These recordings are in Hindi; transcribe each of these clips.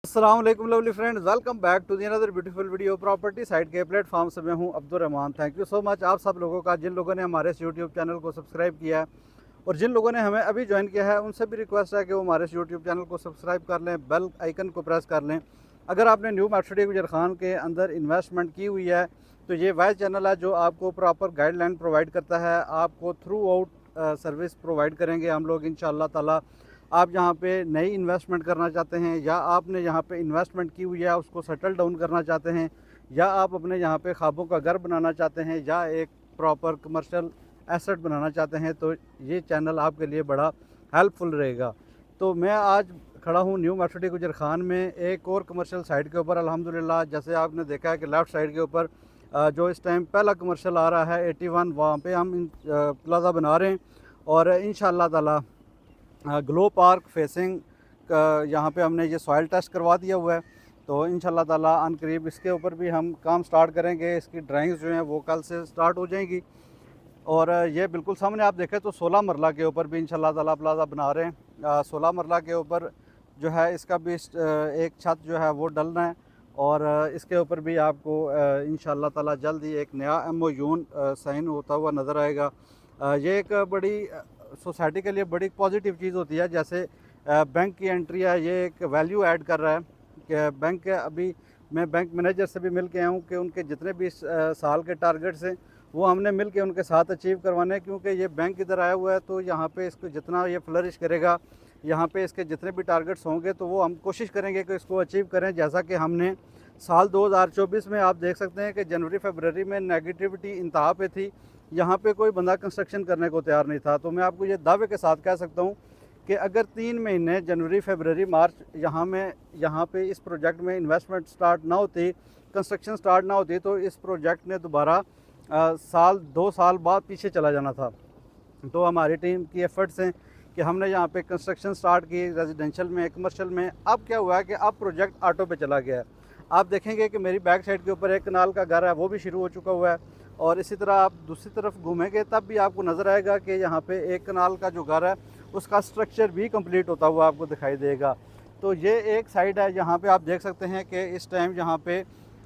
अस्सलाम वालेकुम lovely friends, welcome back to the another beautiful video property site के प्लेटफॉर्म से मैं हूं Abdul Rahman. Thank you so much आप सब लोगों का, जिन लोगों ने हमारे इस यूट्यूब चैनल को सब्सक्राइब किया है और जिन लोगों ने हमें अभी ज्वाइन किया है उनसे भी रिक्वेस्ट है कि वो हमारे इस यूट्यूब चैनल को सब्सक्राइब कर लें, बेल आइकन को प्रेस कर लें। अगर आपने न्यू मेट्रो गुजर खान के अंदर इन्वेस्टमेंट की हुई है तो ये वह चैनल है जो आपको प्रॉपर गाइडलाइन प्रोवाइड करता है, आपको थ्रू आउट सर्विस प्रोवाइड करेंगे हम लोग इंशाअल्लाह ताला। आप यहाँ पे नई इन्वेस्टमेंट करना चाहते हैं या आपने यहाँ पे इन्वेस्टमेंट की हुई है उसको सेटल डाउन करना चाहते हैं, या आप अपने यहाँ पे ख्वाबों का घर बनाना चाहते हैं या एक प्रॉपर कमर्शियल एसेट बनाना चाहते हैं, तो ये चैनल आपके लिए बड़ा हेल्पफुल रहेगा। तो मैं आज खड़ा हूँ न्यू मेट्रो गुजर खान में एक और कमर्शियल साइट के ऊपर। अल्हम्दुलिल्लाह जैसे आपने देखा है कि लेफ़्ट साइड के ऊपर जो इस टाइम पहला कमर्शियल आ रहा है 81, वहाँ पे हम प्लाज़ा बना रहे हैं और इंशाअल्लाह ताला ग्लो पार्क फेसिंग यहाँ पे हमने ये सॉइल टेस्ट करवा दिया हुआ है। तो इंशाल्लाह ताला अनकरीब इसके ऊपर भी हम काम स्टार्ट करेंगे। इसकी ड्राइंग्स जो हैं वो कल से स्टार्ट हो जाएंगी और ये बिल्कुल सामने आप देखें तो 16 मरला के ऊपर भी इंशाल्लाह ताला प्लाज़ा बना रहे हैं। 16 मरला के ऊपर जो है इसका भी एक छत जो है वो डलना है और इसके ऊपर भी आपको इंशाल्लाह ताला जल्द ही एक नया MOU साइन होता हुआ नज़र आएगा। ये एक बड़ी सोसाइटी के लिए बड़ी पॉजिटिव चीज़ होती है। जैसे बैंक की एंट्री है, ये एक वैल्यू ऐड कर रहा है कि बैंक अभी मैं बैंक मैनेजर से भी मिल के आया हूँ कि उनके जितने भी साल के टारगेट्स हैं वो हमने मिल के उनके साथ अचीव करवाने हैं, क्योंकि ये बैंक इधर आया हुआ है तो यहाँ पे इसको जितना ये फ्लरिश करेगा, यहाँ पे इसके जितने भी टारगेट्स होंगे तो वो हम कोशिश करेंगे कि इसको अचीव करें। जैसा कि हमने साल 2024 में आप देख सकते हैं कि जनवरी फरवरी में नेगेटिविटी इंतहा पे थी, यहाँ पे कोई बंदा कंस्ट्रक्शन करने को तैयार नहीं था। तो मैं आपको ये दावे के साथ कह सकता हूँ कि अगर 3 महीने जनवरी फरवरी मार्च यहाँ पे इस प्रोजेक्ट में इन्वेस्टमेंट स्टार्ट ना होती, कंस्ट्रक्शन स्टार्ट ना होती, तो इस प्रोजेक्ट ने दोबारा साल 2 साल बाद पीछे चला जाना था। तो हमारी टीम की एफर्ट्स हैं कि हमने यहाँ पे कंस्ट्रक्शन स्टार्ट की रेजिडेंशियल में, कमर्शियल में। अब क्या हुआ है कि अब प्रोजेक्ट ऑटो पे चला गया है। आप देखेंगे कि मेरी बैक साइड के ऊपर एक कनाल का घर है वो भी शुरू हो चुका हुआ है और इसी तरह आप दूसरी तरफ घूमेंगे तब भी आपको नज़र आएगा कि यहाँ पे एक कनाल का जो घर है उसका स्ट्रक्चर भी कंप्लीट होता हुआ आपको दिखाई देगा। तो ये एक साइड है, यहाँ पे आप देख सकते हैं कि इस टाइम यहाँ पे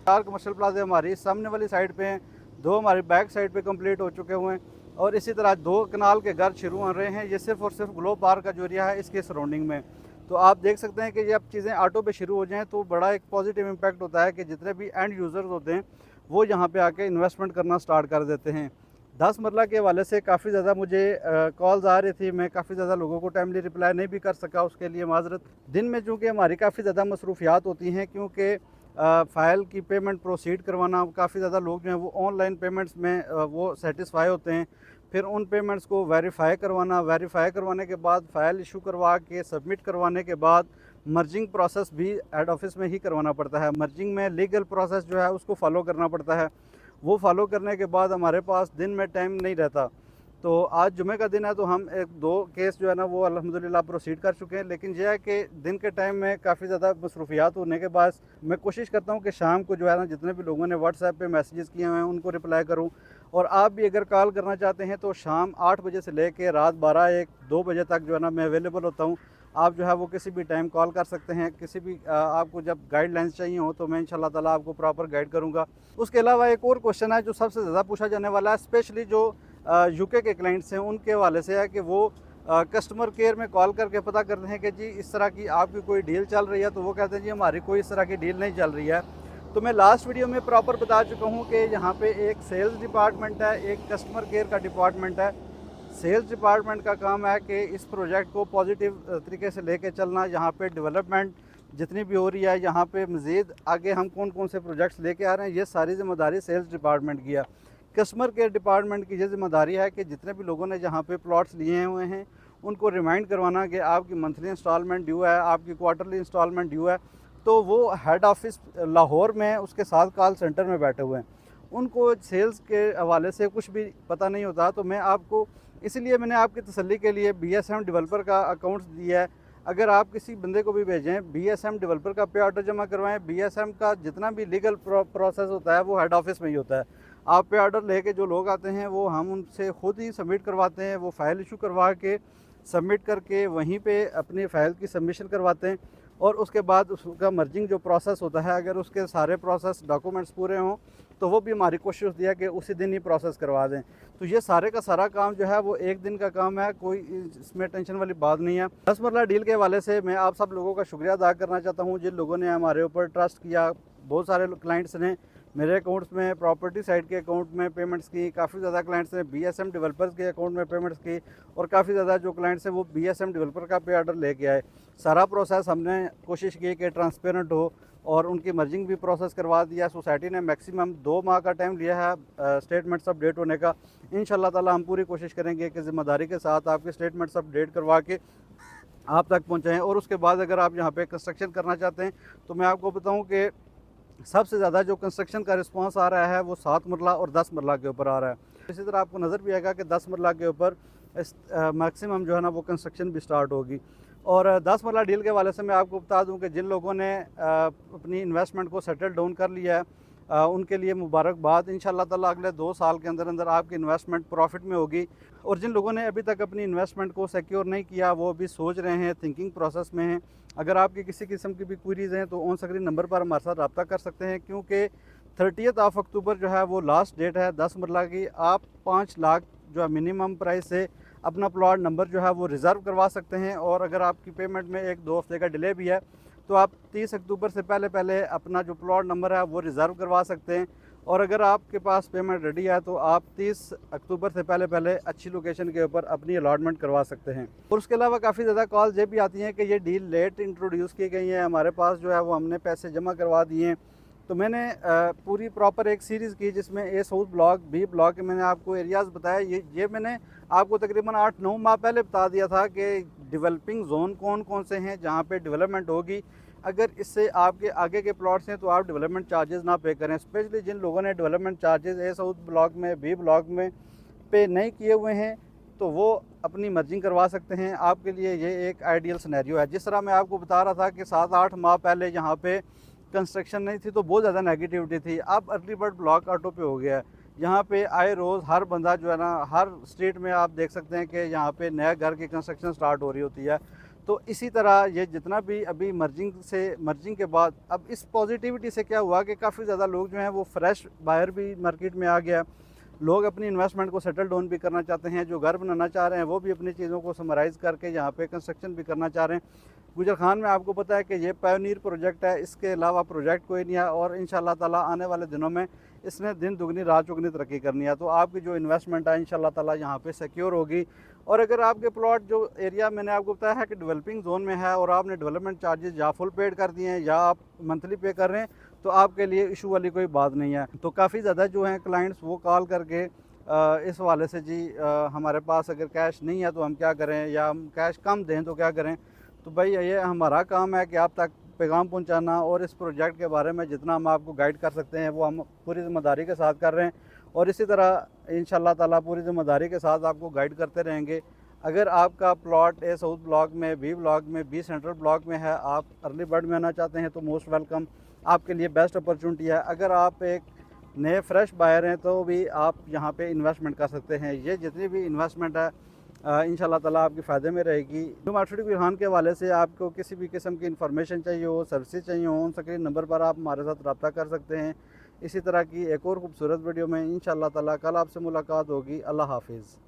4 कमर्शियल प्लाजे हमारी सामने वाली साइड पे हैं, 2 हमारी बैक साइड पे कंप्लीट हो चुके हुए हैं और इसी तरह 2 कनाल के घर शुरू हो रहे हैं। ये सिर्फ और सिर्फ ग्लो पार्क का जो एरिया है इसके सराउंडिंग में। तो आप देख सकते हैं कि जब चीज़ें ऑटो पे शुरू हो जाएं तो बड़ा एक पॉजिटिव इम्पैक्ट होता है कि जितने भी एंड यूज़र्स होते हैं वो यहाँ पे आके इन्वेस्टमेंट करना स्टार्ट कर देते हैं। 10 मरला के हवाले से काफ़ी ज़्यादा मुझे कॉल्स आ रही थी, मैं काफ़ी ज़्यादा लोगों को टाइमली रिप्लाई नहीं भी कर सका, उसके लिए माजरत। दिन में चूँकि हमारी काफ़ी ज़्यादा मसरूफियात होती हैं, क्योंकि फ़ाइल की पेमेंट प्रोसीड करवाना, काफ़ी ज़्यादा लोग जो हैं वो ऑनलाइन पेमेंट्स में वो सेटिस्फाई होते हैं। फिर उन पेमेंट्स को वेरीफ़ाई करवाना, वेरीफ़ाई करवाने के बाद फ़ाइल इशू करवा के सबमिट करवाने के बाद मर्जिंग प्रोसेस भी हेड ऑफिस में ही करवाना पड़ता है। मर्जिंग में लीगल प्रोसेस जो है उसको फॉलो करना पड़ता है। वो फॉलो करने के बाद हमारे पास दिन में टाइम नहीं रहता। तो आज जुमे का दिन है तो हम 1-2 केस जो है ना वो अल्हम्दुलिल्लाह प्रोसीड कर चुके हैं। लेकिन यह है कि दिन के टाइम में काफ़ी ज़्यादा मसरूफियात होने के बाद मैं कोशिश करता हूँ कि शाम को जो है ना जितने भी लोगों ने व्हाट्सएप पे मैसेजेस किए हुए हैं उनको रिप्लाई करूँ। और आप भी अगर कॉल करना चाहते हैं तो शाम 8 बजे से लेकर रात 12-1-2 बजे तक जो है ना मैं अवेलेबल होता हूँ। आप जो है वो किसी भी टाइम कॉल कर सकते हैं, किसी भी आपको जब गाइडलाइंस चाहिए हो तो मैं इंशाल्लाह ताला आपको प्रॉपर गाइड करूँगा। उसके अलावा एक और क्वेश्चन है जो सबसे ज़्यादा पूछा जाने वाला है, स्पेशली जो यूके के क्लाइंट्स हैं उनके हवाले से है कि वो कस्टमर केयर में कॉल करके पता करते हैं कि जी इस तरह की आपकी कोई डील चल रही है, तो वो कहते हैं जी हमारी कोई इस तरह की डील नहीं चल रही है। तो मैं लास्ट वीडियो में प्रॉपर बता चुका हूँ कि यहाँ पे एक सेल्स डिपार्टमेंट है, एक कस्टमर केयर का डिपार्टमेंट है। सेल्स डिपार्टमेंट का काम है कि इस प्रोजेक्ट को पॉजिटिव तरीके से लेके चलना, यहाँ पे डेवलपमेंट जितनी भी हो रही है, यहाँ पे मज़ीद आगे हम कौन कौन से प्रोजेक्ट्स लेके आ रहे हैं, ये सारी ज़िम्मेदारी सेल्स डिपार्टमेंट की है। कस्टमर केयर डिपार्टमेंट की ये ज़िम्मेदारी है कि जितने भी लोगों ने यहाँ पे प्लॉट्स लिए हुए हैं उनको रिमाइंड करवाना कि आपकी मंथली इंस्टॉलमेंट ड्यू है, आपकी क्वार्टरली इंस्टॉलमेंट ड्यू है। तो वो हेड ऑफिस लाहौर में उसके साथ कॉल सेंटर में बैठे हुए हैं, उनको सेल्स के हवाले से कुछ भी पता नहीं होता। तो मैं आपको इसलिए मैंने आपकी तसल्ली के लिए BSM डेवलपर का अकाउंट दिया है। अगर आप किसी बंदे को भी भेजें, BSM डेवलपर का पे ऑर्डर जमा करवाएं। BSM का जितना भी लीगल प्रोसेस होता है वो हेड ऑफिस में ही होता है। आप पे ऑर्डर लेके जो लोग आते हैं वो हम उनसे खुद ही सबमिट करवाते हैं, वो फ़ाइल इशू करवा के सबमिट करके वहीं पे अपनी फ़ाइल की सबमिशन करवाते हैं। और उसके बाद उसका मर्जिंग जो प्रोसेस होता है, अगर उसके सारे प्रोसेस डॉक्यूमेंट्स पूरे हों तो वो भी हमारी कोशिश होती है कि उसी दिन ही प्रोसेस करवा दें। तो ये सारे का सारा काम जो है वो एक दिन का काम है, कोई इसमें टेंशन वाली बात नहीं है। 10 मरला डील के हवाले से मैं आप सब लोगों का शुक्रिया अदा करना चाहता हूँ, जिन लोगों ने हमारे ऊपर ट्रस्ट किया। बहुत सारे क्लाइंट्स ने मेरे अकाउंट्स में, प्रॉपर्टी साइड के अकाउंट में पेमेंट्स की, काफ़ी ज़्यादा क्लाइंट्स ने BSM डेवलपर्स के अकाउंट में पेमेंट्स की, और काफ़ी ज़्यादा जो क्लाइंट्स हैं वो BSM डेवलपर का पे ऑर्डर लेके आए। सारा प्रोसेस हमने कोशिश की कि ट्रांसपेरेंट हो और उनकी मर्जिंग भी प्रोसेस करवा दिया। सोसाइटी ने मैक्सिमम 2 माह का टाइम लिया है स्टेटमेंट्स अपडेट होने का। इंशाल्लाह ताला हम पूरी कोशिश करेंगे कि ज़िम्मेदारी के साथ आपके स्टेटमेंट्स अपडेट करवा के आप तक पहुँचाएँ। और उसके बाद अगर आप यहाँ पे कंस्ट्रक्शन करना चाहते हैं तो मैं आपको बताऊँ कि सबसे ज़्यादा जो कंस्ट्रक्शन का रिस्पांस आ रहा है वो 7 मरला और 10 मरला के ऊपर आ रहा है। इसी तरह आपको नज़र भी आएगा कि 10 मरला के ऊपर मैक्सिमम जो है ना वो कंस्ट्रक्शन भी स्टार्ट होगी। और 10 मरला डील के वाले से मैं आपको बता दूं कि जिन लोगों ने अपनी इन्वेस्टमेंट को सेटल डाउन कर लिया है उनके लिए मुबारकबाद। इंशाल्लाह ताला अगले 2 साल के अंदर अंदर आपकी इन्वेस्टमेंट प्रॉफिट में होगी। और जिन लोगों ने अभी तक अपनी इन्वेस्टमेंट को सिक्योर नहीं किया, वो अभी सोच रहे हैं, थिंकिंग प्रोसेस में हैं, अगर आपकी किसी किस्म की भी क्वेरीज हैं तो ऑन स्क्रीन नंबर पर हमारे साथ रब्ता कर सकते हैं, क्योंकि 30 अक्टूबर जो है वो लास्ट डेट है 10 मरला की। आप 5 लाख जो है मिनिमम प्राइस से अपना प्लॉट नंबर जो है वो रिज़र्व करवा सकते हैं। और अगर आपकी पेमेंट में 1-2 हफ्ते का डिले भी है तो आप 30 अक्टूबर से पहले पहले अपना जो प्लॉट नंबर है वो रिज़र्व करवा सकते हैं। और अगर आपके पास पेमेंट रेडी है तो आप 30 अक्टूबर से पहले पहले अच्छी लोकेशन के ऊपर अपनी अलॉटमेंट करवा सकते हैं। और उसके अलावा काफ़ी ज़्यादा कॉल्स ये भी आती हैं कि ये डील लेट इंट्रोड्यूस की गई है, हमारे पास जो है वो हमने पैसे जमा करवा दिए हैं। तो मैंने पूरी प्रॉपर एक सीरीज़ की जिसमें ए साउथ ब्लॉक, बी ब्लॉक के मैंने आपको एरियाज़ बताया। ये मैंने आपको तकरीबन 8-9 माह पहले बता दिया था कि डेवलपिंग जोन कौन कौन से हैं जहाँ पे डेवलपमेंट होगी। अगर इससे आपके आगे के प्लॉट्स हैं तो आप डेवलपमेंट चार्जेस ना पे करें। स्पेशली जिन लोगों ने डेवलपमेंट चार्जेस ए साउथ ब्लॉक में, बी ब्लॉक में पे नहीं किए हुए हैं तो वो अपनी मर्जिंग करवा सकते हैं। आपके लिए ये एक आइडियल सिनेरियो है। जिस तरह मैं आपको बता रहा था कि 7-8 माह पहले यहाँ पे कंस्ट्रक्शन नहीं थी तो बहुत ज़्यादा नेगेटिविटी थी। अब अर्ली बर्ड ब्लॉक ऑटो पे हो गया है। यहाँ पे आए रोज़ हर बंदा जो है ना, हर स्ट्रीट में आप देख सकते हैं कि यहाँ पे नया घर की कंस्ट्रक्शन स्टार्ट हो रही होती है। तो इसी तरह ये जितना भी अभी मर्जिंग के बाद अब इस पॉजिटिविटी से क्या हुआ कि काफ़ी ज़्यादा लोग जो हैं वो फ्रेश बायर भी मार्केट में आ गया। लोग अपनी इन्वेस्टमेंट को सेटल डाउन भी करना चाहते हैं, जो घर बनाना चाह रहे हैं वो भी अपनी चीज़ों को समराइज़ करके यहाँ पे कंस्ट्रक्शन भी करना चाह रहे हैं। गुजर खान में आपको पता है कि ये पायोनीर प्रोजेक्ट है, इसके अलावा प्रोजेक्ट कोई नहीं है। और इंशाल्लाह ताला आने वाले दिनों में इसने दिन दुगनी रात चौगनी तरक्की करनी है। तो आपकी जो इन्वेस्टमेंट है इंशाल्लाह ताला यहाँ पे सिक्योर होगी। और अगर आपके प्लॉट जो एरिया मैंने आपको बताया है कि डेवलपिंग जोन में है और आपने डेवलपमेंट चार्जेस या फुल पेड कर दिए हैं या आप मंथली पे कर रहे हैं तो आपके लिए इशू वाली कोई बात नहीं है। तो काफ़ी ज़्यादा जो हैं क्लाइंट्स वो कॉल करके इस हवाले से जी हमारे पास अगर कैश नहीं है तो हम क्या करें, या हम कैश कम दें तो क्या करें। तो भाई ये हमारा काम है कि आप तक पैगाम पहुंचाना, और इस प्रोजेक्ट के बारे में जितना हम आपको गाइड कर सकते हैं वो हम पूरी ज़िम्मेदारी के साथ कर रहे हैं। और इसी तरह इंशाल्लाह ताला पूरी ज़िम्मेदारी के साथ आपको गाइड करते रहेंगे। अगर आपका प्लॉट ए साउथ ब्लॉक में, बी ब्लॉक में, बी सेंट्रल ब्लॉक में है, आप अर्ली बर्ड में आना चाहते हैं तो मोस्ट वेलकम, आपके लिए बेस्ट अपॉर्चुनिटी है। अगर आप एक नए फ्रेश बायर हैं तो भी आप यहाँ पे इन्वेस्टमेंट कर सकते हैं। ये जितनी भी इन्वेस्टमेंट है इंशाल्लाह ताला आपके फ़ायदे में रहेगी। जो मार्केट गुजरान के हवाले से आपको किसी भी किस्म की इन्फॉर्मेशन चाहिए हो, सर्विस चाहिए हो, उन स्क्रीन नंबर पर आप हमारे साथ रब्ता कर सकते हैं। इसी तरह की एक और खूबसूरत वीडियो में इंशाल्लाह ताला कल आपसे मुलाकात होगी। अल्लाह हाफिज़।